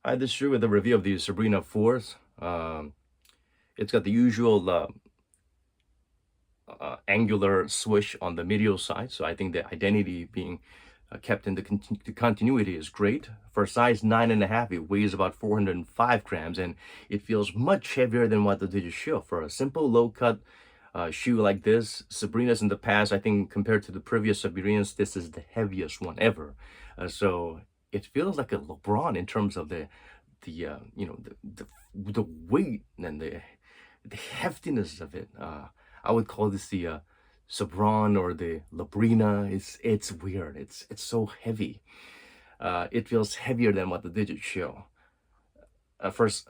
Hi, this is Drew with a review of the Sabrina 4s. It's got the usual angular swish on the medial side, so I think the identity being kept in the continuity is great. For size 9.5, it weighs about 405 grams, and it feels much heavier than what the Digit Shield. For a simple low-cut shoe like this, Sabrina's in the past, I think compared to the previous Sabrinas, this is the heaviest one ever. So it feels like a LeBron in terms of the weight and the heftiness of it. I would call this the Sabron or the Labrina. It's weird. It's so heavy. It feels heavier than what the Digits show. First,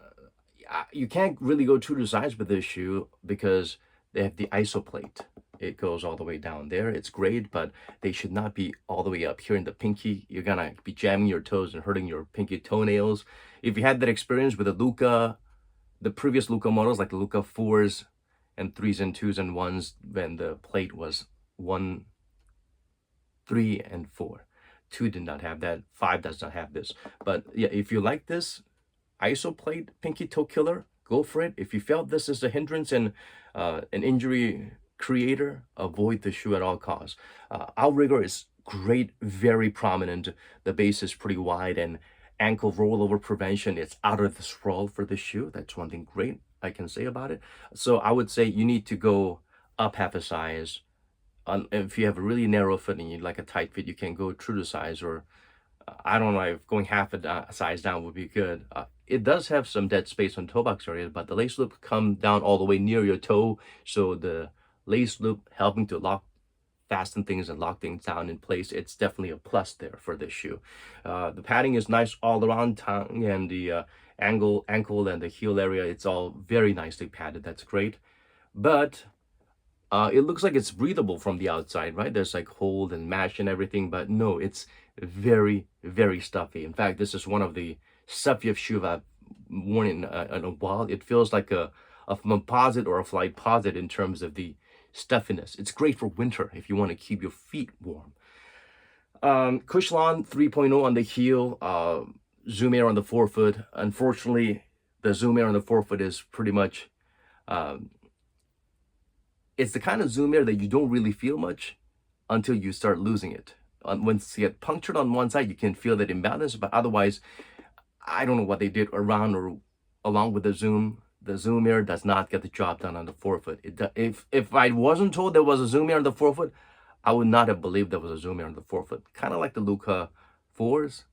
you can't really go true to size with this shoe because they have the ISO plate. It goes all the way down there. It's great, but they should not be all the way up here in the pinky. You're gonna be jamming your toes and hurting your pinky toenails. If you had that experience with the previous Luca models, like the Luca 4s and 3s and 2s and 1s, when the plate was 1, 3, and 4. 2 did not have that. 5 does not have this. But yeah, if you like this ISO plate pinky toe killer, go for it. If you felt this is a hindrance and an injury creator, avoid the shoe at all costs. Outrigger is great, very prominent. The base is pretty wide, and ankle rollover prevention, it's out of this world for the shoe. That's one thing great I can say about it. So I would say you need to go up half a size. If you have a really narrow fit and you like a tight fit, you can go true to size, or I don't know if going half a size down would be good. It does have some dead space on toe box areas, but the lace loop come down all the way near your toe, so the lace loop helping to fasten things and lock things down in place. It's definitely a plus there for this shoe. The padding is nice all around tongue, and the ankle and the heel area, it's all very nicely padded. That's great. But it looks like it's breathable from the outside, right? There's like hold and mash and everything, but no, it's very, very stuffy. In fact, this is one of the stuffiest shoes I've worn in a while. It feels like a composite or a flight posit in terms of the stuffiness. It's great for winter if you want to keep your feet warm. Cushlon 3.0 on the heel, Zoom Air on the forefoot. Unfortunately, the Zoom Air on the forefoot is pretty much it's the kind of Zoom Air that you don't really feel much until you start losing it. Once you get punctured on one side, you can feel that imbalance, but otherwise, I don't know what they did around or along with the Zoom Air does not get the job done on the forefoot. If I wasn't told there was a Zoom Air on the forefoot, I would not have believed there was a Zoom Air on the forefoot. Kind of like the Luca 4s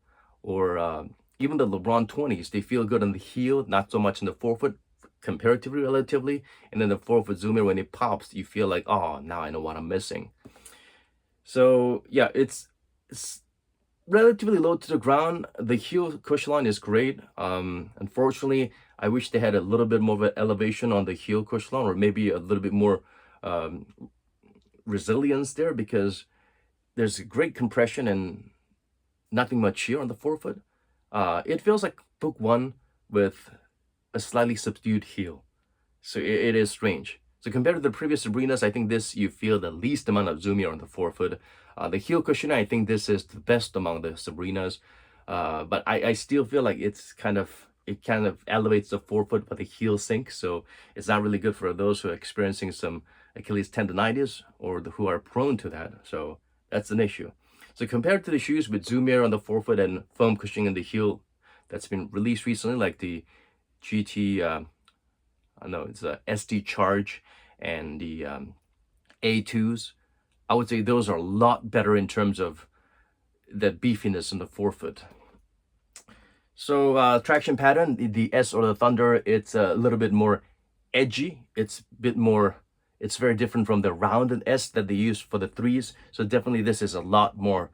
or even the LeBron 20s. They feel good on the heel, not so much in the forefoot, comparatively, relatively. And then the forefoot Zoom Air, when it pops, you feel like, oh, now I know what I'm missing. So yeah, it's relatively low to the ground. The heel cushion is great. Unfortunately, I wish they had a little bit more of an elevation on the heel cushion, or maybe a little bit more resilience there, because there's great compression and nothing much shear on the forefoot. It feels like Book 1 with a slightly subdued heel. So it is strange. So compared to the previous Sabrinas, I think this you feel the least amount of zoom here on the forefoot. The heel cushion, I think this is the best among the Sabrinas. But I still feel like it kind of elevates the forefoot, but the heel sinks. So it's not really good for those who are experiencing some Achilles tendonitis or who are prone to that. So that's an issue. So compared to the shoes with zoom air on the forefoot and foam cushioning in the heel that's been released recently, like the GT, I know it's a SD Charge and the A2s, I would say those are a lot better in terms of the beefiness in the forefoot. So traction pattern, the S or the Thunder, it's a little bit more edgy. It's a bit more, it's very different from the rounded S that they use for the 3s. So definitely this is a lot more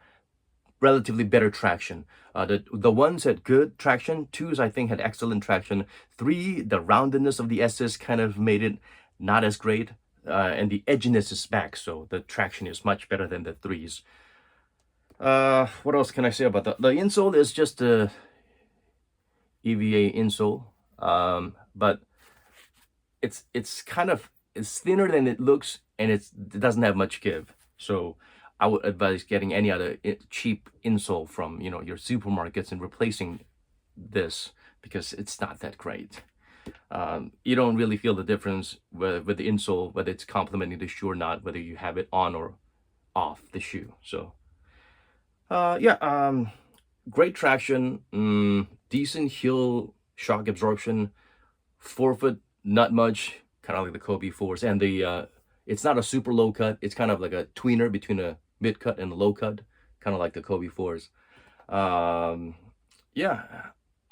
relatively better traction. The ones had good traction. 2s, I think, had excellent traction. 3, the roundedness of the S's kind of made it not as great. And the edginess is back, so the traction is much better than the 3s. What else can I say about that? The insole is just a EVA insole, but it's kind of, it's thinner than it looks, and it doesn't have much give. So I would advise getting any other cheap insole from your supermarkets and replacing this because it's not that great. You don't really feel the difference with the insole, whether it's complementing the shoe or not, whether you have it on or off the shoe. So, yeah, great traction, decent heel shock absorption, forefoot, not much, kind of like the Kobe fours, and it's not a super low cut. It's kind of like a tweener between a mid cut and a low cut, kind of like the Kobe fours. Um, yeah,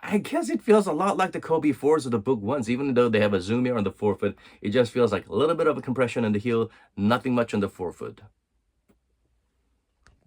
I guess it feels a lot like the Kobe fours or the Book ones, even though they have a zoom here on the forefoot. It just feels like a little bit of a compression on the heel, nothing much on the forefoot.